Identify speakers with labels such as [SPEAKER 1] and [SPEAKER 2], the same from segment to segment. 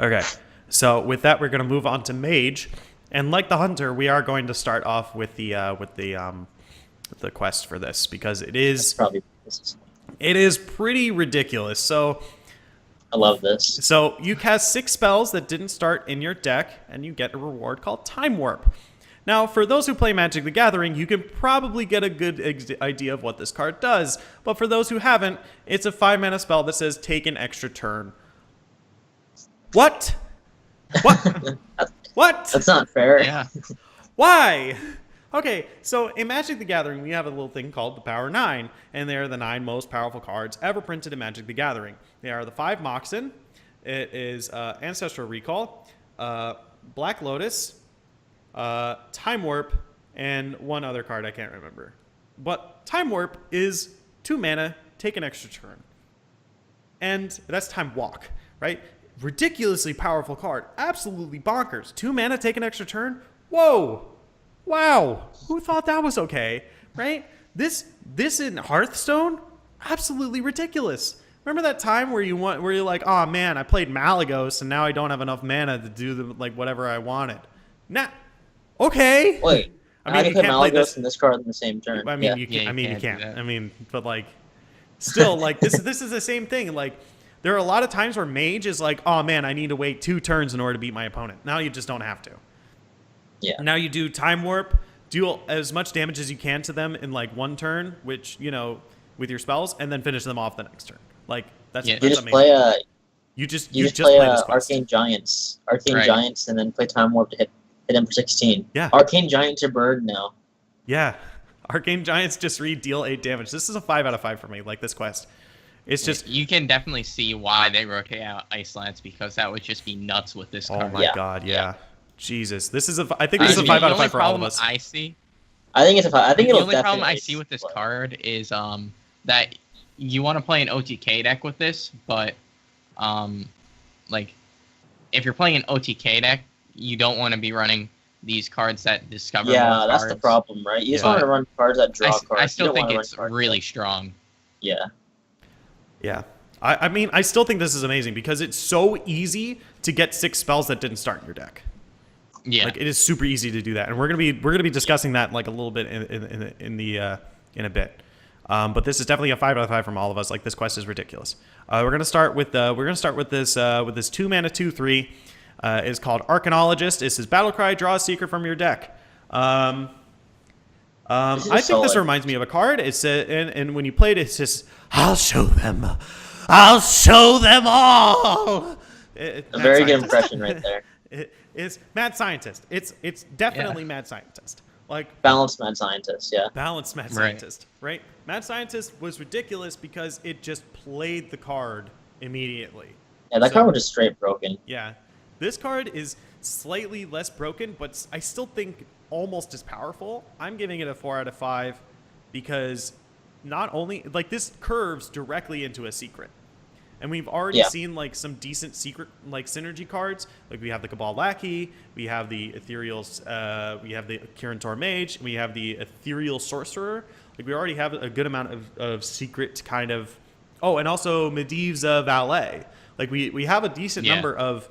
[SPEAKER 1] Okay, so with that, we're going to move on to Mage, and like the Hunter, we are going to start off with the quest for this because it is pretty ridiculous. So
[SPEAKER 2] I love this.
[SPEAKER 1] So you cast 6 spells that didn't start in your deck, and you get a reward called Time Warp. Now, for those who play Magic the Gathering, you can probably get a good idea of what this card does, but for those who haven't, it's a 5-mana spell that says take an extra turn. What? What? What?
[SPEAKER 2] That's not fair.
[SPEAKER 3] Yeah.
[SPEAKER 1] Why? Okay, so in Magic the Gathering, we have a little thing called the Power 9, and they are the 9 most powerful cards ever printed in Magic the Gathering. They are the 5 Moxen, it is Ancestral Recall, Black Lotus, Time Warp, and one other card I can't remember. But Time Warp is 2 mana, take an extra turn. And that's Time Walk, right? Ridiculously powerful card. Absolutely bonkers. 2 mana, take an extra turn? Whoa! Wow! Who thought that was okay, right? This in Hearthstone? Absolutely ridiculous. Remember that time where you're like, oh man, I played Malagos and now I don't have enough mana to do whatever I wanted. Nah. Okay.
[SPEAKER 2] Wait.
[SPEAKER 1] I mean,
[SPEAKER 2] you
[SPEAKER 1] you
[SPEAKER 2] can
[SPEAKER 1] can't
[SPEAKER 2] put
[SPEAKER 1] play
[SPEAKER 2] Malagos
[SPEAKER 1] this
[SPEAKER 2] in this card in the same turn.
[SPEAKER 1] I mean,
[SPEAKER 2] yeah.
[SPEAKER 1] you can't.
[SPEAKER 3] Yeah,
[SPEAKER 1] I mean, you
[SPEAKER 3] can't do
[SPEAKER 1] can't.
[SPEAKER 3] that.
[SPEAKER 1] I mean, but like, still, like this is the same thing. Like, there are a lot of times where Mage is like, oh man, I need to wait 2 turns in order to beat my opponent. Now you just don't have to.
[SPEAKER 2] Yeah.
[SPEAKER 1] Now you do Time Warp, deal as much damage as you can to them in like 1 turn, which with your spells, and then finish them off the next turn. Like that's
[SPEAKER 3] Yeah.
[SPEAKER 2] You
[SPEAKER 1] that's
[SPEAKER 2] just
[SPEAKER 1] amazing.
[SPEAKER 2] play
[SPEAKER 1] You just
[SPEAKER 2] play
[SPEAKER 1] this quest.
[SPEAKER 2] Arcane Giants,
[SPEAKER 3] Right.
[SPEAKER 2] Giants, and then play Time Warp to hit him for 16.
[SPEAKER 1] Yeah.
[SPEAKER 2] Arcane Giants are bird now.
[SPEAKER 1] Yeah. Arcane Giants just deal 8 damage. This is a 5 out of 5 for me. Like this quest. It's just
[SPEAKER 3] You can definitely see why they rotate out Ice Lance, because that would just be nuts with this
[SPEAKER 1] oh
[SPEAKER 3] card.
[SPEAKER 1] my
[SPEAKER 2] Yeah.
[SPEAKER 1] god, yeah.
[SPEAKER 2] Yeah.
[SPEAKER 1] Jesus, this is I think this is a
[SPEAKER 3] The
[SPEAKER 1] 5 out of
[SPEAKER 3] only
[SPEAKER 1] 5 for all of
[SPEAKER 3] problem
[SPEAKER 1] us.
[SPEAKER 3] I see
[SPEAKER 2] I think it's a 5. I think
[SPEAKER 3] The
[SPEAKER 2] it'll
[SPEAKER 3] only problem I
[SPEAKER 2] definitely
[SPEAKER 3] see with this
[SPEAKER 2] split.
[SPEAKER 3] card is that you want to play an OTK deck with this, but like if you're playing an OTK deck, you don't want to be running these cards that discover
[SPEAKER 2] Yeah,
[SPEAKER 3] more
[SPEAKER 2] that's
[SPEAKER 3] cards.
[SPEAKER 2] the problem, right? You just
[SPEAKER 1] Yeah.
[SPEAKER 2] want to run cards that draw cards.
[SPEAKER 3] I
[SPEAKER 2] You
[SPEAKER 3] still
[SPEAKER 2] don't
[SPEAKER 3] think
[SPEAKER 2] wanna
[SPEAKER 3] it's
[SPEAKER 2] run cards
[SPEAKER 3] really
[SPEAKER 2] that-
[SPEAKER 3] strong.
[SPEAKER 2] Yeah.
[SPEAKER 1] Yeah. I mean, I still think this is amazing because it's so easy to get 6 spells that didn't start in your deck.
[SPEAKER 3] Yeah.
[SPEAKER 1] Like it is super easy to do that, and we're gonna be discussing that like a little bit in a bit. But this is definitely a 5 out of 5 from all of us. Like this quest is ridiculous. We're gonna start with this 2 mana 2/3. It's called Archeologist. It says battle cry, draw a secret from your deck. I think this
[SPEAKER 2] solid.
[SPEAKER 1] reminds me of a card. It's and when you play it, it's just I'll show them all.
[SPEAKER 2] A very good impression right there.
[SPEAKER 1] It's Mad Scientist. It's definitely Mad Scientist. Like
[SPEAKER 2] Balanced Mad Scientist, yeah.
[SPEAKER 1] balanced Mad Scientist, right? Mad Scientist was ridiculous because it just played the card immediately.
[SPEAKER 2] Yeah, that card was just straight broken.
[SPEAKER 1] Yeah. This card is slightly less broken, but I still think almost as powerful. I'm giving it a 4 out of 5 because not only like this curves directly into a secret. And we've already seen like some decent secret like synergy cards. Like we have the Cabal Lackey, we have the Ethereal, we have the UnGoro Mage, we have the Ethereal Sorcerer. Like we already have a good amount of secret kind of. Oh, and also Medivh's Valet. Like we have a decent number of.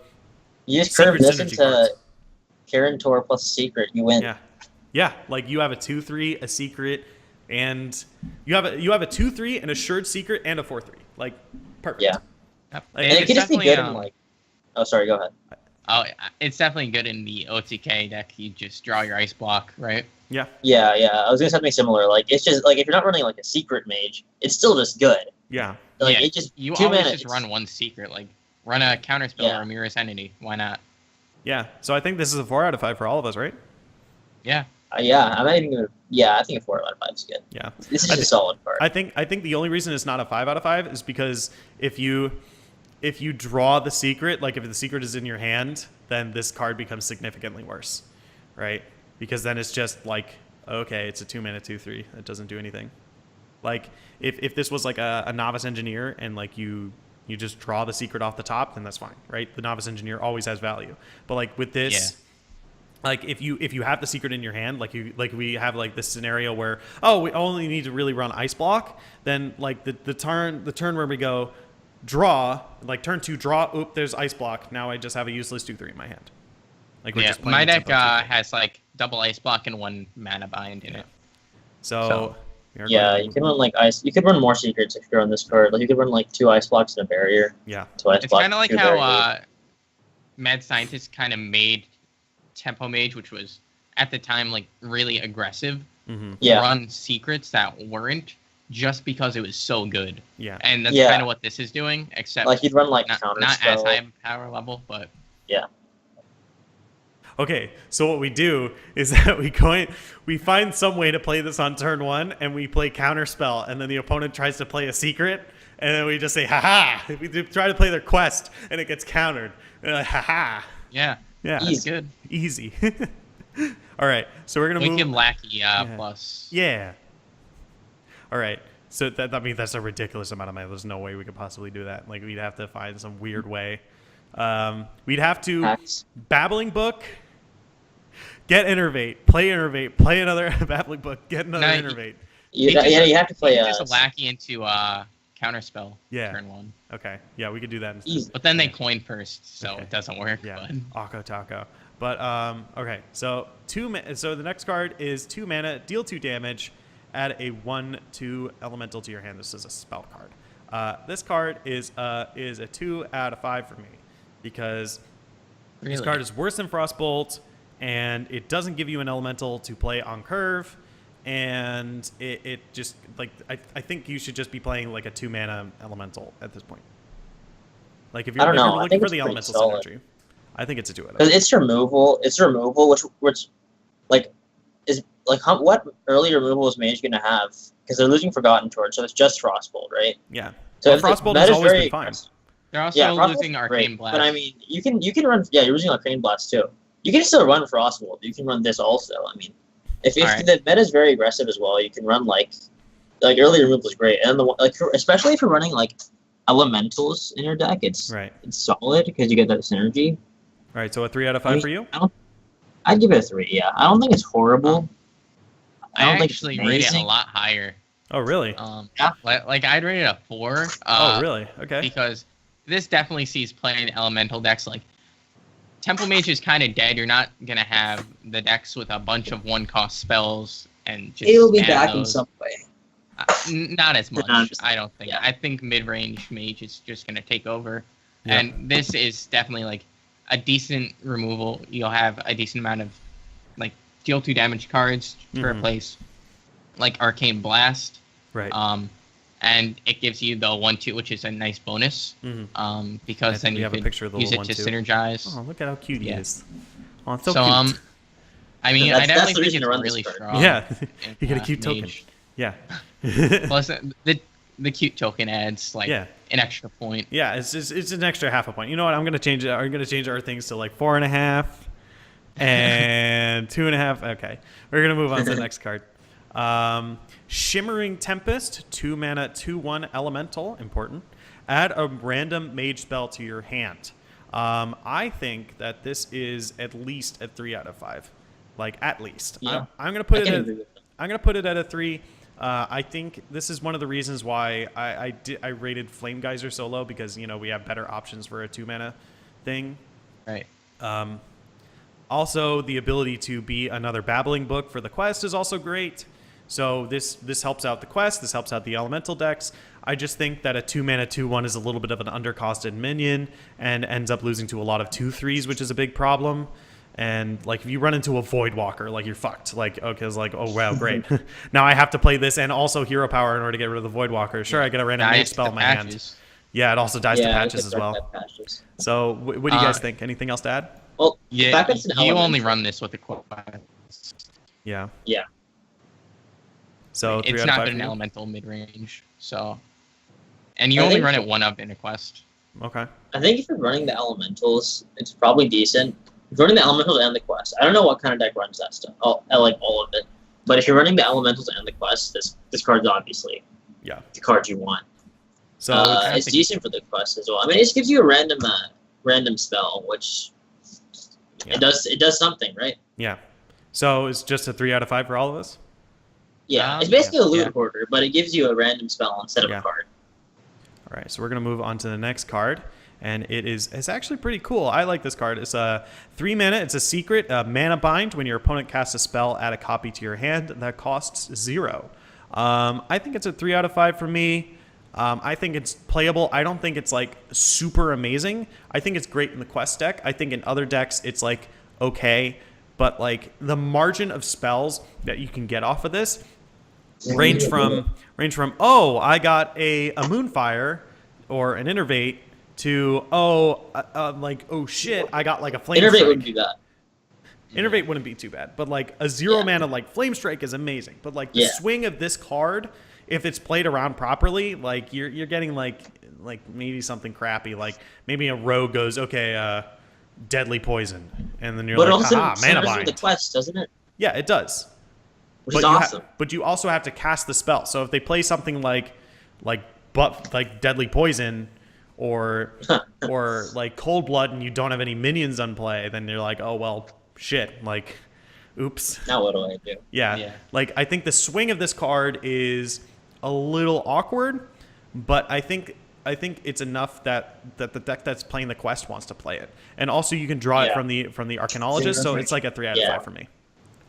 [SPEAKER 2] You just curve this
[SPEAKER 1] synergy
[SPEAKER 2] into
[SPEAKER 1] cards.
[SPEAKER 2] Kirin plus Secret, you win.
[SPEAKER 1] Yeah, yeah. Like you have a 2/3, a secret, and you have a 2/3, an assured secret, and a 4/3. Like perfect.
[SPEAKER 2] Yeah.
[SPEAKER 3] Yep.
[SPEAKER 1] Like,
[SPEAKER 2] And it
[SPEAKER 3] It's
[SPEAKER 2] could just be
[SPEAKER 3] definitely,
[SPEAKER 2] good in like. Oh, sorry. Go ahead.
[SPEAKER 3] Oh, it's definitely good in the OTK deck. You just draw your ice block, right?
[SPEAKER 1] Yeah.
[SPEAKER 2] Yeah, yeah. I was gonna say something similar. Like it's just like if you're not running like a secret mage, it's still just good.
[SPEAKER 1] Yeah.
[SPEAKER 2] Like
[SPEAKER 3] Yeah,
[SPEAKER 2] it just
[SPEAKER 3] You
[SPEAKER 2] 2
[SPEAKER 3] always
[SPEAKER 2] mana.
[SPEAKER 3] just run one secret, like run a counterspell
[SPEAKER 2] Yeah.
[SPEAKER 3] or a mirror's entity. Why not?
[SPEAKER 1] Yeah. So I think this is a 4 out of 5 for all of us, right?
[SPEAKER 3] Yeah.
[SPEAKER 2] Yeah, I'm not even gonna. Yeah, I think a 4 out of 5 is good.
[SPEAKER 1] Yeah.
[SPEAKER 2] This is
[SPEAKER 1] I
[SPEAKER 2] just a
[SPEAKER 1] thi-
[SPEAKER 2] solid card.
[SPEAKER 1] I think the only reason it's not a 5 out of 5 is because if you draw the secret, like if the secret is in your hand, then this card becomes significantly worse, right? Because then it's just like, okay, it's a 2 mana 2/3. It doesn't do anything. Like if this was like a novice engineer and like you just draw the secret off the top, then that's fine, right? The novice engineer always has value. But like with this, like if you have the secret in your hand, like we have like this scenario where we only need to really run ice block, then like the turn where we go, draw, like turn 2, draw. Oop, there's ice block. Now I just have a useless 2/3 in my hand. Like we're just playing
[SPEAKER 3] my
[SPEAKER 1] a
[SPEAKER 3] deck
[SPEAKER 1] tempo 2/3.
[SPEAKER 3] has like double ice block and 1 Manabind in it.
[SPEAKER 1] So we are
[SPEAKER 2] Yeah,
[SPEAKER 1] going
[SPEAKER 2] you can run like ice. You could run more secrets if you're on this card. Like you could run like 2 ice blocks and a barrier.
[SPEAKER 1] Yeah.
[SPEAKER 2] 2 ice
[SPEAKER 3] It's
[SPEAKER 2] blocks.
[SPEAKER 3] kind of like
[SPEAKER 2] 2
[SPEAKER 3] how
[SPEAKER 2] barriers.
[SPEAKER 3] Mad Scientist kind of made Tempo Mage, which was at the time like really aggressive,
[SPEAKER 2] Yeah.
[SPEAKER 3] run secrets that weren't, just because it was so good.
[SPEAKER 1] Yeah.
[SPEAKER 3] And that's
[SPEAKER 2] Yeah.
[SPEAKER 3] kind of what this is doing, except
[SPEAKER 2] Like you'd run like
[SPEAKER 3] not
[SPEAKER 2] counter
[SPEAKER 3] as
[SPEAKER 2] spell.
[SPEAKER 3] high of a power level, but
[SPEAKER 2] Yeah.
[SPEAKER 1] Okay, so what we do is that we find some way to play this on turn 1, and we play counter spell, and then the opponent tries to play a secret, and then we just say haha. We try to play their quest, and it gets countered. And like, haha.
[SPEAKER 3] yeah,
[SPEAKER 1] Yeah.
[SPEAKER 3] that's good.
[SPEAKER 1] Easy. All right, so we're gonna move.
[SPEAKER 3] Wicked Lackey plus.
[SPEAKER 1] Yeah. All right. So I mean that's a ridiculous amount of money. There's no way we could possibly do that. Like we'd have to find some weird way. We'd have to
[SPEAKER 2] Hacks.
[SPEAKER 1] babbling book, get innervate, play another babbling book, get another
[SPEAKER 3] No,
[SPEAKER 1] innervate.
[SPEAKER 2] You have to play
[SPEAKER 3] just a Lackey into counterspell.
[SPEAKER 1] Yeah.
[SPEAKER 3] Turn 1.
[SPEAKER 1] Okay. Yeah, we could do that instead.
[SPEAKER 2] Easy.
[SPEAKER 3] But then they coin first, so
[SPEAKER 1] Okay.
[SPEAKER 3] it doesn't work.
[SPEAKER 1] Yeah.
[SPEAKER 3] But
[SPEAKER 1] Akko Taco. But okay. So so the next card is 2 mana, deal 2 damage, add a 1/2 elemental to your hand. This is a spell card. This card is a 2 out of 5 for me because this
[SPEAKER 3] Really?
[SPEAKER 1] card is worse than Frostbolt, and it doesn't give you an elemental to play on curve, and it just like I think you should just be playing like a 2 mana elemental at this point. Like if
[SPEAKER 2] I
[SPEAKER 1] you're,
[SPEAKER 2] don't know. I
[SPEAKER 1] looking
[SPEAKER 2] think
[SPEAKER 1] for
[SPEAKER 2] it's
[SPEAKER 1] the
[SPEAKER 2] pretty
[SPEAKER 1] elemental
[SPEAKER 2] solid.
[SPEAKER 1] synergy, I think it's a 2 out of 5.
[SPEAKER 2] Because it's removal, which like is like what early removal is Mage gonna have? Because they're losing Forgotten Torch, so it's just Frostbolt, right?
[SPEAKER 1] Yeah.
[SPEAKER 2] So
[SPEAKER 1] Well,
[SPEAKER 2] if the
[SPEAKER 1] Frostbolt
[SPEAKER 2] meta
[SPEAKER 1] has
[SPEAKER 2] is
[SPEAKER 1] always
[SPEAKER 2] very
[SPEAKER 1] been fine.
[SPEAKER 2] aggressive-
[SPEAKER 3] they're also
[SPEAKER 2] Yeah, Frostbolt's
[SPEAKER 3] losing Arcane
[SPEAKER 2] great,
[SPEAKER 3] Blast.
[SPEAKER 2] but I mean, you can run. Yeah, you're losing Arcane Blast too. You can still run Frostbolt. You can run this also. I mean, if
[SPEAKER 3] Alright.
[SPEAKER 2] the meta is very aggressive as well, you can run like early removal is great, and especially if you're running like elementals in your deck, it's
[SPEAKER 1] Right.
[SPEAKER 2] it's solid because you get that synergy.
[SPEAKER 1] All right. So a 3 out of 5
[SPEAKER 2] I mean,
[SPEAKER 1] for you.
[SPEAKER 2] I'd give it a 3. Yeah, I don't think it's horrible.
[SPEAKER 3] I
[SPEAKER 2] don't think it's
[SPEAKER 3] actually rate it a
[SPEAKER 2] amazing.
[SPEAKER 3] lot higher.
[SPEAKER 1] Oh really?
[SPEAKER 2] Yeah.
[SPEAKER 3] Like I'd rate it a 4.
[SPEAKER 1] Oh really? Okay.
[SPEAKER 3] Because this definitely sees playing elemental decks. Like Temple Mage is kind of dead. You're not gonna have the decks with a bunch of 1-cost spells and just.
[SPEAKER 2] It will be
[SPEAKER 3] spam
[SPEAKER 2] back in
[SPEAKER 3] those.
[SPEAKER 2] some way.
[SPEAKER 3] Not as much.
[SPEAKER 2] Not-
[SPEAKER 3] I don't think.
[SPEAKER 2] yeah.
[SPEAKER 3] I think mid-range Mage is just gonna take over,
[SPEAKER 1] Yeah.
[SPEAKER 3] and this is definitely like a decent removal. You'll have a decent amount of like deal 2 damage cards to
[SPEAKER 1] Mhm.
[SPEAKER 3] replace like Arcane Blast.
[SPEAKER 1] Right.
[SPEAKER 3] And it gives you the 1/2, which is a nice bonus.
[SPEAKER 1] Mhm.
[SPEAKER 3] Because
[SPEAKER 1] I
[SPEAKER 3] then
[SPEAKER 1] think we
[SPEAKER 3] you
[SPEAKER 1] have a
[SPEAKER 3] could
[SPEAKER 1] picture of the
[SPEAKER 3] use it
[SPEAKER 1] little
[SPEAKER 3] to
[SPEAKER 1] 1/2.
[SPEAKER 3] synergize.
[SPEAKER 1] Oh, look at how cute he
[SPEAKER 3] Yeah.
[SPEAKER 1] is. Oh, it's so
[SPEAKER 3] So,
[SPEAKER 1] cute.
[SPEAKER 3] I mean,
[SPEAKER 2] That's
[SPEAKER 3] I
[SPEAKER 2] the
[SPEAKER 3] definitely think
[SPEAKER 2] reason
[SPEAKER 3] it's
[SPEAKER 2] to run this
[SPEAKER 3] really
[SPEAKER 2] card.
[SPEAKER 3] strong.
[SPEAKER 1] Yeah.
[SPEAKER 3] in,
[SPEAKER 1] You get a cute token.
[SPEAKER 3] Mage.
[SPEAKER 1] Yeah.
[SPEAKER 3] Plus, the cute token adds like
[SPEAKER 1] Yeah.
[SPEAKER 3] an extra point.
[SPEAKER 1] Yeah, it's an extra half a point. You know what? I'm gonna change it. I'm gonna change our things to like 4.5 and 2.5. Okay, we're gonna move on to the next card. Shimmering Tempest, 2 mana, 2/1 elemental, important. Add a random mage spell to your hand. I think that this is at least a 3 out of 5, like at least.
[SPEAKER 2] Yeah.
[SPEAKER 1] I'm gonna put
[SPEAKER 2] I
[SPEAKER 1] it.
[SPEAKER 2] can
[SPEAKER 1] At,
[SPEAKER 2] agree with that.
[SPEAKER 1] I'm gonna put it at a 3. I think this is one of the reasons why I rated Flame Geyser so low, because we have better options for a 2 mana thing.
[SPEAKER 3] Right.
[SPEAKER 1] Also, the ability to be another babbling book for the quest is also great. So this helps out the quest. This helps out the elemental decks. I just think that a 2 mana 2/1 is a little bit of an undercosted minion and ends up losing to a lot of 2/3s, which is a big problem. And like if you run into a Voidwalker, like you're fucked. Like okay, it's like oh wow great. Now I have to play this and also hero power in order to get rid of the Voidwalker. Sure, I get a random mage
[SPEAKER 3] Dies
[SPEAKER 1] spell
[SPEAKER 3] to
[SPEAKER 1] in my hand.
[SPEAKER 3] patches.
[SPEAKER 1] Yeah, it also dies to
[SPEAKER 2] Yeah,
[SPEAKER 1] patches
[SPEAKER 2] it's
[SPEAKER 1] as
[SPEAKER 2] like
[SPEAKER 1] well.
[SPEAKER 2] that patches.
[SPEAKER 1] So what do you guys
[SPEAKER 3] Uh,
[SPEAKER 1] think? Anything else to add?
[SPEAKER 2] Well, the
[SPEAKER 3] Yeah,
[SPEAKER 2] fact that it's an
[SPEAKER 3] you only
[SPEAKER 2] elemental-
[SPEAKER 3] run this with the quest.
[SPEAKER 1] Yeah.
[SPEAKER 2] Yeah.
[SPEAKER 1] So 3
[SPEAKER 3] It's
[SPEAKER 1] out of
[SPEAKER 3] not
[SPEAKER 1] 5
[SPEAKER 3] an
[SPEAKER 1] for you?
[SPEAKER 3] elemental mid-range, so. And you
[SPEAKER 2] I
[SPEAKER 3] only
[SPEAKER 2] think-
[SPEAKER 3] run it 1 up in a quest.
[SPEAKER 1] Okay.
[SPEAKER 2] I think if you're running the elementals, it's probably decent. If you're running the elementals and the quest, I don't know what kind of deck runs that stuff. I like all of it. But if you're running the elementals and the quest, this card's obviously the card you want.
[SPEAKER 1] So
[SPEAKER 2] It's decent for the quest as well. I mean, it just gives you a random spell, which
[SPEAKER 1] Yeah.
[SPEAKER 2] it does something, right?
[SPEAKER 1] yeah. So it's just a 3 out of 5 for all of us?
[SPEAKER 2] Yeah, it's
[SPEAKER 3] Yeah.
[SPEAKER 2] basically a loot
[SPEAKER 3] Yeah.
[SPEAKER 2] hoarder, but it gives you a random spell instead of
[SPEAKER 1] Yeah.
[SPEAKER 2] a card.
[SPEAKER 1] All right, so we're gonna move on to the next card, and it's actually pretty cool. I like this card. It's a 3 mana. It's a secret Manabind. When your opponent casts a spell, add a copy to your hand. That costs 0. I think it's a 3 out of 5 for me. I think it's playable. I don't think it's like super amazing. I think it's great in the quest deck. I think in other decks it's like okay, but like the margin of spells that you can get off of this range from oh, I got a Moonfire or an Innervate to like oh shit, I got like a Flame
[SPEAKER 2] Innervate
[SPEAKER 1] Strike.
[SPEAKER 2] wouldn't do that.
[SPEAKER 1] Innervate wouldn't be too bad, but like a 0 mana like Flame Strike is amazing. But like the swing of this card, if it's played around properly, like you're getting like maybe something crappy, like maybe a rogue goes okay, deadly poison, and then you're
[SPEAKER 2] But
[SPEAKER 1] like,
[SPEAKER 2] also
[SPEAKER 1] aha, mana
[SPEAKER 2] with
[SPEAKER 1] bind.
[SPEAKER 2] the quest, doesn't it?
[SPEAKER 1] Yeah, it does.
[SPEAKER 2] Which is awesome.
[SPEAKER 1] But you also have to cast the spell. So if they play something like deadly poison or like cold blood, and you don't have any minions on play, then you're like, oh well, shit, like, oops.
[SPEAKER 2] Now what do I do?
[SPEAKER 1] Yeah. Like I think the swing of this card is a little awkward, but I think it's enough that the deck that's playing the quest wants to play it, and also you can draw it from the Archeologist, so it's like a 3 out of 5 for me.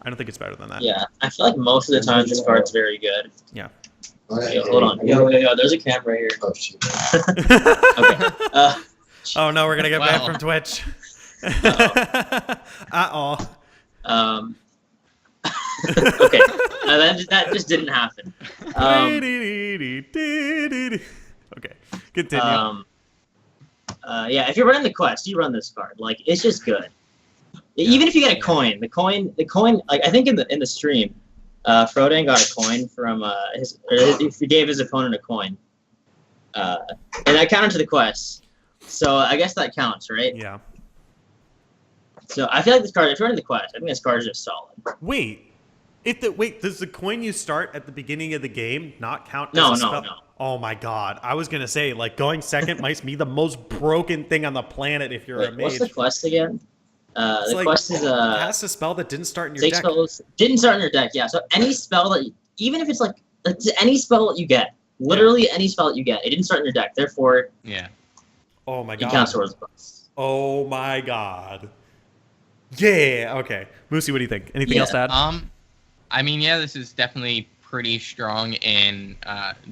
[SPEAKER 1] I don't I think it's better than that.
[SPEAKER 2] Yeah, I feel like most of the time this card's very good.
[SPEAKER 1] Yeah.
[SPEAKER 2] Yo, hold on. Yo, there's a camera here.
[SPEAKER 4] Oh shit.
[SPEAKER 2] Okay.
[SPEAKER 1] Oh no, we're gonna get banned from Twitch. Uh-oh.
[SPEAKER 2] Okay. That just didn't happen.
[SPEAKER 1] Okay, continue.
[SPEAKER 2] Yeah, if you're running the quest, you run this card. Like, it's just good. Even if you get a coin, the coin. Like, I think in the stream, Frodan got a coin from he gave his opponent a coin, and that counted to the quest. So I guess that counts, right?
[SPEAKER 1] Yeah.
[SPEAKER 2] So I feel like this card, if you're running the quest, I think this card is just solid.
[SPEAKER 1] Wait, does the coin you start at the beginning of the game not count?
[SPEAKER 2] No,
[SPEAKER 1] as a spell?
[SPEAKER 2] no.
[SPEAKER 1] Oh my god, I was gonna say like going second might be the most broken thing on the planet if you're a mage.
[SPEAKER 2] What's the quest again? The
[SPEAKER 1] like,
[SPEAKER 2] quest is
[SPEAKER 1] cast a spell that didn't start in your deck.
[SPEAKER 2] spells didn't start in your deck. Yeah, so any spell that even if it's like any spell that you get, literally any spell that you get, it didn't start in your deck. Therefore,
[SPEAKER 1] Oh my
[SPEAKER 2] it
[SPEAKER 1] god.
[SPEAKER 2] counts towards the quest.
[SPEAKER 1] Oh my god. Yeah. Okay. Moosey, what do you think? Anything else to add?
[SPEAKER 3] I mean, yeah, this is definitely pretty strong in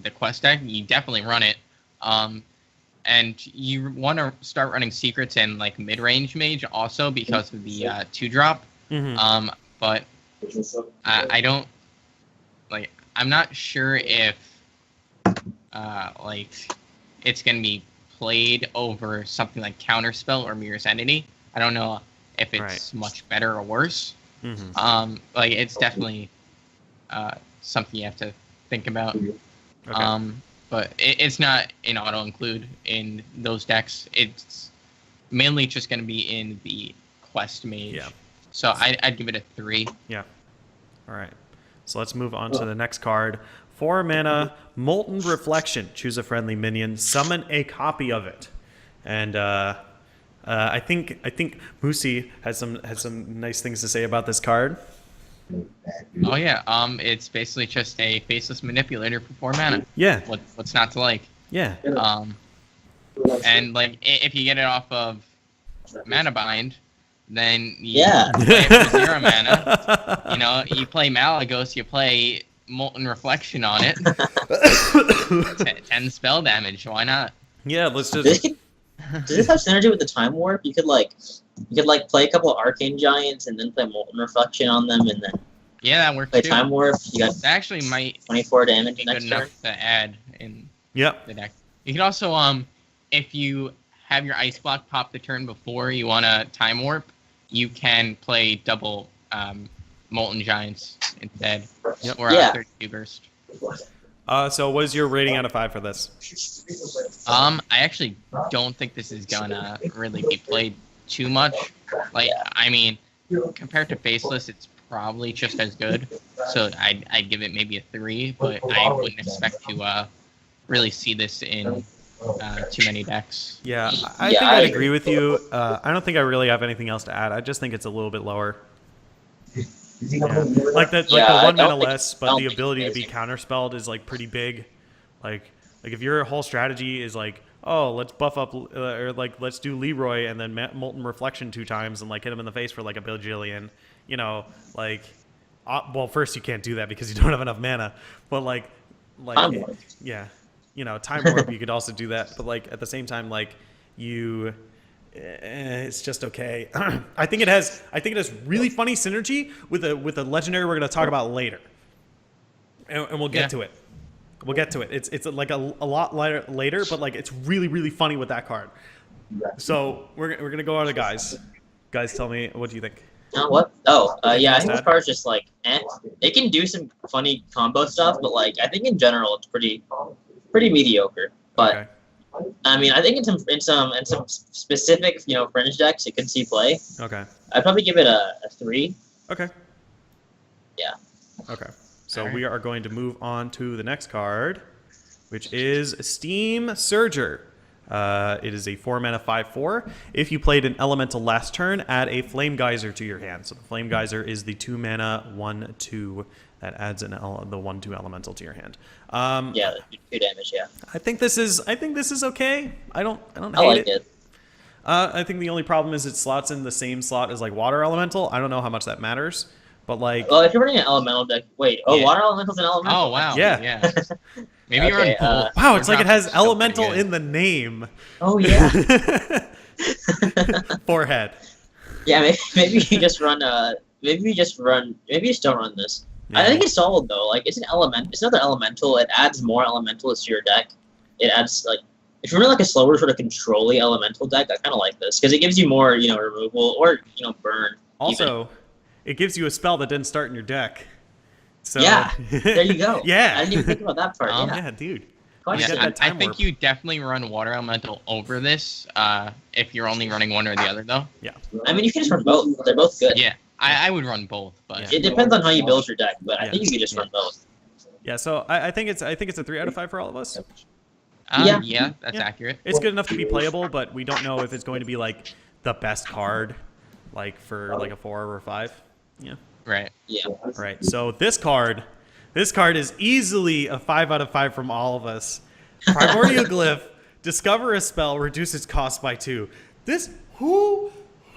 [SPEAKER 3] the quest deck. You definitely run it. And you want to start running secrets and like mid-range mage also because of the 2-drop.
[SPEAKER 1] Mm-hmm.
[SPEAKER 3] But I don't like. I'm not sure if like it's gonna be played over something like Counterspell or Mirror's Entity. I don't know if it's much better or worse.
[SPEAKER 1] Mm-hmm.
[SPEAKER 3] Like it's definitely something you have to think about.
[SPEAKER 1] Okay.
[SPEAKER 3] But it's not an auto include in those decks. It's mainly just going to be in the quest mage.
[SPEAKER 1] Yeah.
[SPEAKER 3] So I'd give it a 3.
[SPEAKER 1] Yeah. All right. So let's move on to the next card. 4 mana, Molten Reflection. Choose a friendly minion. Summon a copy of it. And I think Moosey has some nice things to say about this card.
[SPEAKER 3] Oh yeah. It's basically just a faceless manipulator for 4 mana.
[SPEAKER 1] Yeah.
[SPEAKER 3] What's not to like?
[SPEAKER 1] Yeah.
[SPEAKER 3] And like if you get it off of Manabind, then you
[SPEAKER 2] Yeah.
[SPEAKER 3] play it for 0 mana. You know, you play Malagos, you play Molten Reflection on it. 10 spell damage. Why not?
[SPEAKER 1] Yeah. Let's just.
[SPEAKER 2] Does this have synergy with the Time Warp? You could play a couple of Arcane Giants and then play Molten Reflection on them, and then
[SPEAKER 3] Yeah, that works
[SPEAKER 2] play
[SPEAKER 3] too.
[SPEAKER 2] Time Warp. You got
[SPEAKER 3] That actually might
[SPEAKER 2] 24 damage
[SPEAKER 3] be good
[SPEAKER 2] next turn.
[SPEAKER 3] enough to add in
[SPEAKER 1] Yep.
[SPEAKER 3] the deck. You can also, if you have your Ice Block pop the turn before you want to Time Warp, you can play double Molten Giants instead.
[SPEAKER 1] Yep.
[SPEAKER 3] Or
[SPEAKER 2] Yeah.
[SPEAKER 3] 32 burst.
[SPEAKER 1] So what is your rating out of 5 for this?
[SPEAKER 3] I actually don't think this is gonna really be played too much. Like, I mean, compared to Faceless, it's probably just as good. So I'd give it maybe a 3, but I wouldn't expect to really see this in too many decks.
[SPEAKER 1] Yeah, I think I'd agree with you. I don't think I really have anything else to add. I just think it's a little bit lower. Yeah. Like the 1 mana less, but the ability to be counterspelled is like pretty big. Like Like if your whole strategy is like, oh, let's buff up or like let's do Leroy and then Molten Reflection 2 times and like hit him in the face for like a bajillion, you know, like well, first you can't do that because you don't have enough mana, but like yeah, you know, Time Warp you could also do that, but like at the same time like you it's just okay. I think it has really funny synergy with a legendary we're going to talk about later. And we'll get to it. We'll get to it. It's like a lot later, but like it's really, really funny with that card. So we're going to go on to guys. Guys, tell me, what do you think?
[SPEAKER 2] What? Oh, yeah, I think this card's just like, It can do some funny combo stuff, but like, I think in general it's pretty mediocre. But
[SPEAKER 1] Okay.
[SPEAKER 2] I mean, I think in some specific, you know, fringe decks it could see play.
[SPEAKER 1] Okay.
[SPEAKER 2] I'd probably give it a 3.
[SPEAKER 1] Okay.
[SPEAKER 2] Yeah.
[SPEAKER 1] Okay. So
[SPEAKER 3] Alright.
[SPEAKER 1] we are going to move on to the next card, which is Esteem Surger. It is a 4-mana 5/4. If you played an elemental last turn, add a Flame Geyser to your hand. So the Flame Geyser is the 2-mana 1/2 that adds the 1/2 elemental to your hand.
[SPEAKER 2] Yeah, 2 damage. Yeah.
[SPEAKER 1] I think this is okay. I don't
[SPEAKER 2] I
[SPEAKER 1] hate
[SPEAKER 2] like it.
[SPEAKER 1] I think the only problem is it slots in the same slot as like Water Elemental. I don't know how much that matters, but like
[SPEAKER 2] Well, if you're running an elemental deck, wait. Oh,
[SPEAKER 3] Yeah.
[SPEAKER 2] Water Elemental's an elemental.
[SPEAKER 3] Oh wow.
[SPEAKER 1] Yeah.
[SPEAKER 3] Maybe you're
[SPEAKER 2] Okay,
[SPEAKER 3] on both.
[SPEAKER 1] wow, it's
[SPEAKER 3] We're
[SPEAKER 1] like it
[SPEAKER 3] not
[SPEAKER 1] has
[SPEAKER 3] still pretty
[SPEAKER 1] elemental
[SPEAKER 3] good.
[SPEAKER 1] in the name.
[SPEAKER 2] Oh yeah.
[SPEAKER 1] Forehead.
[SPEAKER 2] Yeah, maybe you just run. Maybe you just don't run this. I think it's solid though. Like it's an element. It's another elemental. It adds more elementals to your deck. It adds like if you're running like a slower sort of controlly elemental deck, I kind of like this because it gives you more, you know, removal or you know burn.
[SPEAKER 1] Also, it gives you a spell that didn't start in your deck. So
[SPEAKER 2] Yeah, there you go.
[SPEAKER 1] Yeah.
[SPEAKER 2] I didn't even think about that part. Yeah.
[SPEAKER 1] Yeah, dude.
[SPEAKER 2] Quite
[SPEAKER 1] You
[SPEAKER 3] Yeah,
[SPEAKER 1] get that
[SPEAKER 3] I
[SPEAKER 1] Time
[SPEAKER 3] think
[SPEAKER 1] Warp.
[SPEAKER 3] you definitely run Water Elemental over this if you're only running one or the other, though.
[SPEAKER 2] I mean, you can just run both. They're both good.
[SPEAKER 3] Yeah, I would run both, but
[SPEAKER 2] It depends on how you build your deck, but I
[SPEAKER 1] Yeah.
[SPEAKER 2] think you can just run both.
[SPEAKER 1] Yeah, so I think it's a 3 out of 5 for all of us.
[SPEAKER 2] Yeah.
[SPEAKER 3] That's
[SPEAKER 1] Yeah.
[SPEAKER 3] accurate.
[SPEAKER 1] It's good enough to be playable, but we don't know if it's going to be like the best card, like for like a 4 or 5. Yeah.
[SPEAKER 3] Right.
[SPEAKER 2] Yeah.
[SPEAKER 1] All right. So this card is easily a 5 out of 5 from all of us. Primordial Glyph. Discover a spell. Reduce its cost by 2. This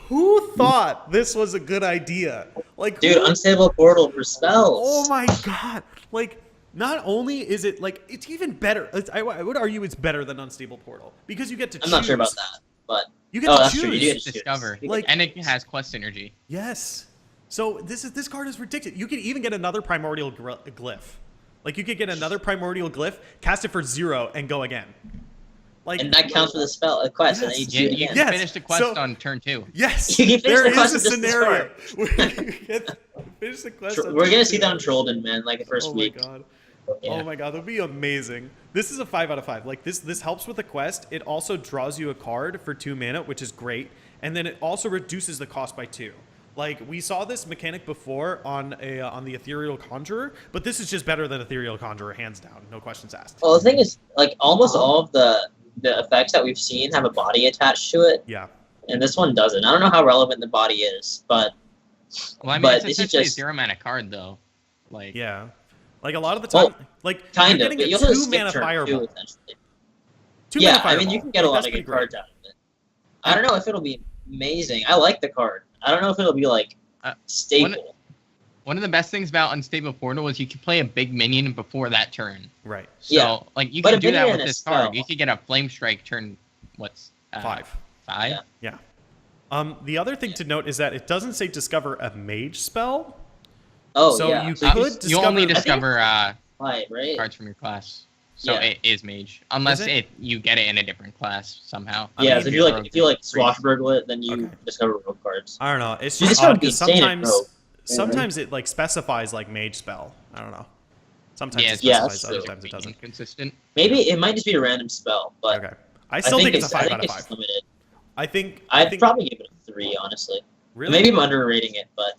[SPEAKER 1] who thought this was a good idea? Like,
[SPEAKER 2] Dude, unstable portal for spells.
[SPEAKER 1] oh my god! Like, not only is it like it's even better. I would argue it's better than Unstable Portal because you get to choose.
[SPEAKER 2] I'm not sure about that, but
[SPEAKER 1] You get
[SPEAKER 2] oh,
[SPEAKER 1] to
[SPEAKER 2] that's
[SPEAKER 1] choose.
[SPEAKER 2] true. You do get to choose.
[SPEAKER 3] Discover.
[SPEAKER 1] Like-
[SPEAKER 3] And it has quest synergy.
[SPEAKER 1] Yes. So this card is ridiculous. You could even get another Primordial Glyph. Like you could get another Primordial Glyph, cast it for 0, and go again. Like
[SPEAKER 2] And that counts for the spell, a quest, and then you
[SPEAKER 1] Yes.
[SPEAKER 2] do it
[SPEAKER 3] You
[SPEAKER 2] again.
[SPEAKER 3] can
[SPEAKER 1] Yes,
[SPEAKER 3] finish the quest
[SPEAKER 1] so-
[SPEAKER 3] on turn 2.
[SPEAKER 1] yes,
[SPEAKER 2] You can finish
[SPEAKER 1] there
[SPEAKER 2] the quest
[SPEAKER 1] is a
[SPEAKER 2] with this
[SPEAKER 1] scenario where you get finish the quest. on
[SPEAKER 2] We're gonna
[SPEAKER 1] turn
[SPEAKER 2] see
[SPEAKER 1] 2.
[SPEAKER 2] that on Trollden, man, like the first
[SPEAKER 1] Oh
[SPEAKER 2] week.
[SPEAKER 1] my god.
[SPEAKER 2] Yeah.
[SPEAKER 1] Oh my god, that'd be amazing. This is a 5 out of 5. Like this helps with the quest. It also draws you a card for 2 mana, which is great, and then it also reduces the cost by 2. Like we saw this mechanic before on the Ethereal Conjurer, but this is just better than Ethereal Conjurer, hands down, no questions asked.
[SPEAKER 2] Well, the thing is, like almost all of the effects that we've seen have a body attached to it,
[SPEAKER 1] Yeah.
[SPEAKER 2] and this one doesn't. I don't know how relevant the body is, but
[SPEAKER 3] Well, I mean,
[SPEAKER 2] But
[SPEAKER 3] it's
[SPEAKER 2] this is
[SPEAKER 3] essentially
[SPEAKER 2] just-
[SPEAKER 3] a 0-mana card, though. Like,
[SPEAKER 1] Yeah. Like a lot of the time,
[SPEAKER 2] Well,
[SPEAKER 1] like
[SPEAKER 2] kind
[SPEAKER 1] you're
[SPEAKER 2] of.
[SPEAKER 1] getting
[SPEAKER 2] But
[SPEAKER 1] a
[SPEAKER 2] you also
[SPEAKER 1] 2
[SPEAKER 2] skip
[SPEAKER 1] mana
[SPEAKER 2] turn
[SPEAKER 1] fireball.
[SPEAKER 2] too, essentially.
[SPEAKER 1] 2
[SPEAKER 2] Yeah,
[SPEAKER 1] mana
[SPEAKER 2] I mean,
[SPEAKER 1] fireball.
[SPEAKER 2] you can get a
[SPEAKER 1] Like,
[SPEAKER 2] lot
[SPEAKER 1] that's
[SPEAKER 2] of good
[SPEAKER 1] pretty great.
[SPEAKER 2] cards out of it. I don't know if it'll be amazing. I like the card. I don't know if it'll be like stable.
[SPEAKER 3] one of the best things about Unstable Portal is you can play a big minion before that turn.
[SPEAKER 1] Right.
[SPEAKER 3] So,
[SPEAKER 2] Yeah.
[SPEAKER 3] like, you
[SPEAKER 2] But
[SPEAKER 3] can
[SPEAKER 2] a
[SPEAKER 3] do that
[SPEAKER 2] minion
[SPEAKER 3] with
[SPEAKER 2] and a
[SPEAKER 3] this card.
[SPEAKER 2] spell.
[SPEAKER 3] You could get a Flame Strike turn,
[SPEAKER 1] 5.
[SPEAKER 3] 5?
[SPEAKER 2] Yeah.
[SPEAKER 1] The other thing to note is that it doesn't say discover a mage spell.
[SPEAKER 2] Oh,
[SPEAKER 1] So
[SPEAKER 2] yeah.
[SPEAKER 1] you
[SPEAKER 2] So
[SPEAKER 1] could
[SPEAKER 3] You only
[SPEAKER 1] discover-
[SPEAKER 3] discover
[SPEAKER 2] Five, right?
[SPEAKER 3] cards from your class. So
[SPEAKER 2] Yeah.
[SPEAKER 3] it is Mage. Unless
[SPEAKER 1] Is it?
[SPEAKER 3] you get it in a different class somehow.
[SPEAKER 1] I
[SPEAKER 2] Yeah,
[SPEAKER 1] mean,
[SPEAKER 2] so if you like swashbuckle it, then you
[SPEAKER 1] Okay.
[SPEAKER 2] discover rogue cards.
[SPEAKER 1] I don't know. It's
[SPEAKER 2] Dude,
[SPEAKER 1] just
[SPEAKER 2] this card
[SPEAKER 1] odd
[SPEAKER 2] would be
[SPEAKER 1] because
[SPEAKER 2] insane at
[SPEAKER 1] sometimes it like specifies like mage spell. I don't know. Sometimes it
[SPEAKER 2] Yeah,
[SPEAKER 1] specifies,
[SPEAKER 2] that's
[SPEAKER 1] other
[SPEAKER 2] true.
[SPEAKER 1] times it doesn't.
[SPEAKER 3] Inconsistent.
[SPEAKER 2] Maybe it might just be a random spell, but
[SPEAKER 1] Okay. I still think it's a 5
[SPEAKER 2] I
[SPEAKER 1] out
[SPEAKER 2] think
[SPEAKER 1] of
[SPEAKER 2] it's
[SPEAKER 1] 5.
[SPEAKER 2] limited.
[SPEAKER 1] I think
[SPEAKER 2] I'd probably give it a 3, honestly.
[SPEAKER 1] really.
[SPEAKER 2] Maybe I'm underrating it, but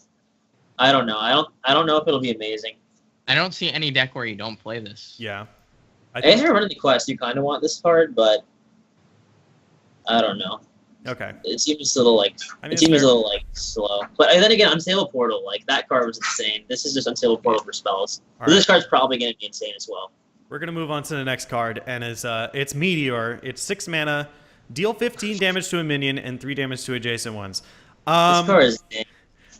[SPEAKER 2] I don't know. I don't know if it'll be amazing.
[SPEAKER 3] I don't see any deck where you don't play this.
[SPEAKER 1] Yeah. I
[SPEAKER 2] If
[SPEAKER 1] think,
[SPEAKER 2] you're running the quest, you kind of want this card, but I don't know.
[SPEAKER 1] okay.
[SPEAKER 2] It seems a little like
[SPEAKER 1] I mean,
[SPEAKER 2] it
[SPEAKER 1] it's
[SPEAKER 2] seems
[SPEAKER 1] fair.
[SPEAKER 2] a little like slow. But then again, Unstable Portal, like that card was insane. This is just Unstable Portal for spells.
[SPEAKER 1] All
[SPEAKER 2] But
[SPEAKER 1] right.
[SPEAKER 2] this card's probably going to be insane as well.
[SPEAKER 1] We're gonna move on to the next card, and it's Meteor. It's 6 mana, deal 15 damage to a minion and 3 damage to adjacent ones.
[SPEAKER 2] This card is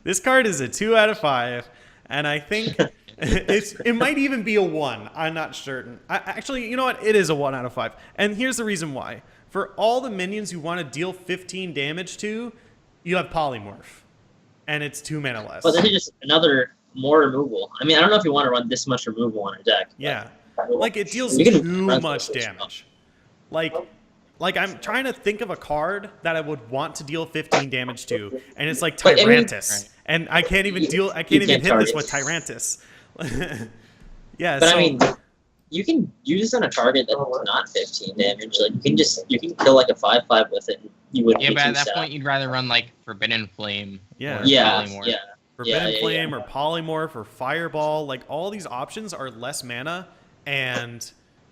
[SPEAKER 1] This card is a 2 out of 5, and I think it might even be a 1. I'm not certain. Actually, you know what? It is a 1 out of 5, and here's the reason why. For all the minions you want to deal 15 damage to, you have Polymorph, and it's 2 mana less.
[SPEAKER 2] But this is just another more removal. I mean, I don't know if you want to run this much removal on a deck.
[SPEAKER 1] Yeah, like it deals
[SPEAKER 2] You can
[SPEAKER 1] too
[SPEAKER 2] run
[SPEAKER 1] much
[SPEAKER 2] this
[SPEAKER 1] damage. Like I'm trying to think of a card that I would want to deal 15 damage to, and it's like
[SPEAKER 2] But, I mean-
[SPEAKER 1] Tyrantus, and I can't even deal. I
[SPEAKER 2] You
[SPEAKER 1] can't even
[SPEAKER 2] can't
[SPEAKER 1] hit this
[SPEAKER 2] target.
[SPEAKER 1] with Tyrantus. Yeah,
[SPEAKER 2] But
[SPEAKER 1] so
[SPEAKER 2] I mean, you can use this on a target that's not 15 damage. Like you can kill like a 5/5 with it. And you wouldn't
[SPEAKER 3] Yeah,
[SPEAKER 2] be
[SPEAKER 3] but
[SPEAKER 2] too
[SPEAKER 3] at that
[SPEAKER 2] sad.
[SPEAKER 3] point, you'd rather run like Forbidden Flame.
[SPEAKER 1] Yeah.
[SPEAKER 3] Or
[SPEAKER 2] Yeah,
[SPEAKER 3] Polymorph.
[SPEAKER 2] yeah.
[SPEAKER 1] Forbidden
[SPEAKER 2] yeah,
[SPEAKER 1] Flame
[SPEAKER 2] yeah.
[SPEAKER 1] or Polymorph or Fireball, like all these options are less mana, and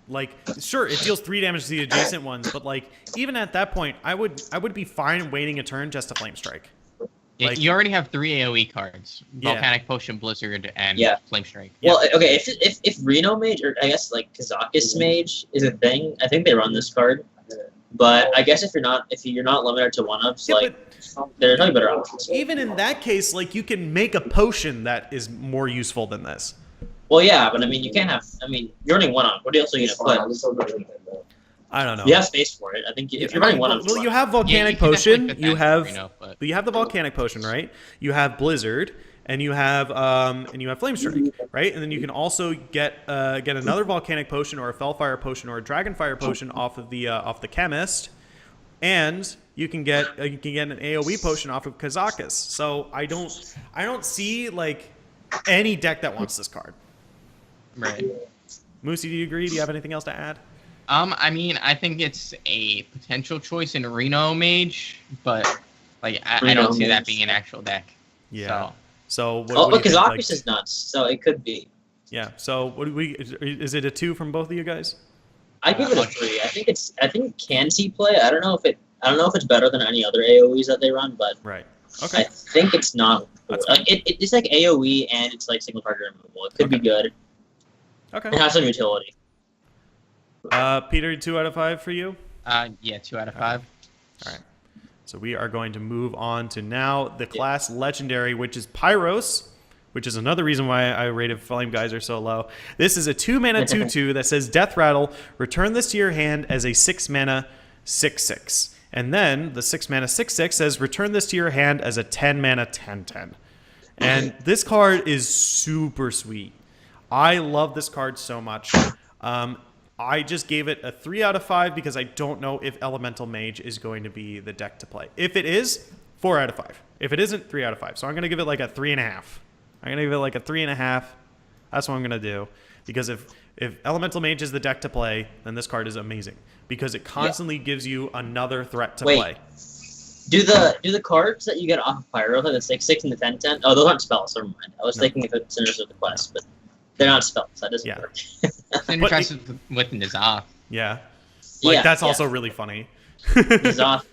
[SPEAKER 1] like sure it deals 3 damage to the adjacent ones, but like even at that point, I would be fine waiting a turn just to Flame Strike. Like-
[SPEAKER 3] You already have 3 AoE cards:
[SPEAKER 1] Yeah.
[SPEAKER 3] Volcanic Potion, Blizzard, and
[SPEAKER 2] Yeah.
[SPEAKER 3] Flame Strike.
[SPEAKER 1] Yeah.
[SPEAKER 2] Well, okay, if Reno Mage, or I guess like Kazakhstan Mage is a thing, I think they run this card. But I guess if you're not limited to 1-ups,
[SPEAKER 1] Yeah,
[SPEAKER 2] like there's no better options.
[SPEAKER 1] Even in that case, like you can make a potion that is more useful than this.
[SPEAKER 2] Well, yeah, but I mean, you can't have. I mean, you're running 1-up. What else are you gonna put?
[SPEAKER 1] I don't know.
[SPEAKER 2] You have space for it. I think if you're running 1-up,
[SPEAKER 1] well, you have
[SPEAKER 3] Yeah,
[SPEAKER 1] Volcanic
[SPEAKER 3] you can definitely
[SPEAKER 1] Potion.
[SPEAKER 3] fit
[SPEAKER 1] You
[SPEAKER 3] that
[SPEAKER 1] have
[SPEAKER 3] in Reno, but
[SPEAKER 1] you have the Volcanic Potion, right? You have Blizzard, and you have Flame Strike, right? And then you can also get another Volcanic Potion or a Fellfire Potion or a Dragonfire Potion off the Chemist, and you can get an AoE potion off of Kazakhstan. So I don't see like any deck that wants this card.
[SPEAKER 3] right.
[SPEAKER 1] Moosey, do you agree? Do you have anything else to add?
[SPEAKER 3] I mean, I think it's a potential choice in Reno Mage, but like I
[SPEAKER 2] Reno
[SPEAKER 3] don't see that
[SPEAKER 2] Mage.
[SPEAKER 3] being an actual deck.
[SPEAKER 1] Yeah. So what,
[SPEAKER 2] Oh,
[SPEAKER 1] what do you
[SPEAKER 2] because
[SPEAKER 1] think,
[SPEAKER 2] Oculus is nuts, so it could be.
[SPEAKER 1] yeah. So what do we? Is it a 2 from both of you guys?
[SPEAKER 2] I give it a 3. I think it can see play. I don't know if it's better than any other AoEs that they run, but
[SPEAKER 1] Right.
[SPEAKER 2] I
[SPEAKER 1] Okay.
[SPEAKER 2] think it's not.
[SPEAKER 1] That's
[SPEAKER 2] Like it's like AoE and it's like single target removal. It could be good.
[SPEAKER 1] Okay.
[SPEAKER 2] It has some utility.
[SPEAKER 1] Peter, 2 out of 5 for you.
[SPEAKER 3] Yeah, 2 out of 5.
[SPEAKER 1] All right. So we are going to move on to now the class legendary, which is Pyros, which is another reason why I rated Flame Geyser so low. This is a 2 mana 2/2 that says Death Rattle. Return this to your hand as a 6 mana 6/6. And then the 6 mana 6/6 says return this to your hand as a 10 mana 10/10. And this card is super sweet. I love this card so much. I just gave it a 3 out of 5 because I don't know if Elemental Mage is going to be the deck to play. If it is, 4 out of 5. If it isn't, 3 out of 5. So I'm going to give it like a 3.5. I'm going to give it like a 3.5. That's what I'm going to do. Because if Elemental Mage is the deck to play, then this card is amazing. Because it constantly gives you another threat to play.
[SPEAKER 2] Do the cards that you get off of Pyro, like the 6/6 and the 10/10? Oh, those aren't spells. Never mind. I was thinking if it's Sinners of the Quest, but they're not spells. That doesn't work.
[SPEAKER 3] Synergies with N'Zoth.
[SPEAKER 1] Yeah. Like,
[SPEAKER 2] Yeah,
[SPEAKER 1] that's
[SPEAKER 2] yeah.
[SPEAKER 1] also really funny.
[SPEAKER 2] N'Zoth,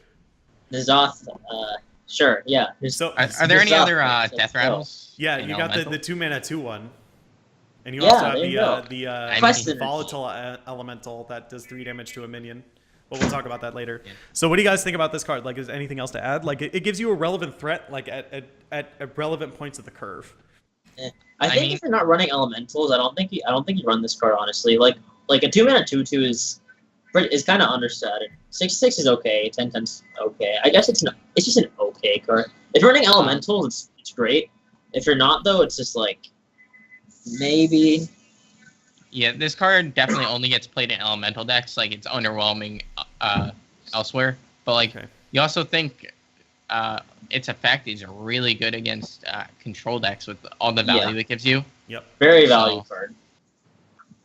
[SPEAKER 2] sure, yeah.
[SPEAKER 1] So,
[SPEAKER 3] Are there any
[SPEAKER 2] N'Zoth
[SPEAKER 3] other
[SPEAKER 2] makes
[SPEAKER 3] Death
[SPEAKER 2] sense.
[SPEAKER 3] Rattles?
[SPEAKER 1] yeah,
[SPEAKER 3] in
[SPEAKER 1] you got
[SPEAKER 3] Elemental?
[SPEAKER 1] the 2 mana 2/1. And you
[SPEAKER 2] Yeah,
[SPEAKER 1] also have
[SPEAKER 2] there you go.
[SPEAKER 1] the
[SPEAKER 2] Quest synergy.
[SPEAKER 1] volatile elemental that does 3 damage to a minion. But we'll talk about that later. Yeah. So what do you guys think about this card? Like, is anything else to add? Like, it gives you a relevant threat, like at relevant points of the curve.
[SPEAKER 2] I think if you're not running elementals, I don't think you run this card honestly. Like a 2 mana 2/2 is kind of understated. 6/6 is okay. 10/10's okay. I guess it's just an okay card. If you're running elementals, it's great. If you're not though, it's just like maybe.
[SPEAKER 3] Yeah, this card definitely only gets played in elemental decks. Like, it's underwhelming elsewhere. But like, you also think its effect is really good against control decks with all the value it gives you.
[SPEAKER 1] Yep.
[SPEAKER 2] Very value card.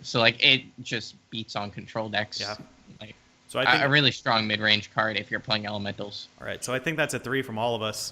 [SPEAKER 3] So like, it just beats on control decks.
[SPEAKER 1] Yeah.
[SPEAKER 3] Like,
[SPEAKER 1] So I think
[SPEAKER 3] a really strong mid-range card if you're playing elementals.
[SPEAKER 1] all right. So I think that's a 3 from all of us.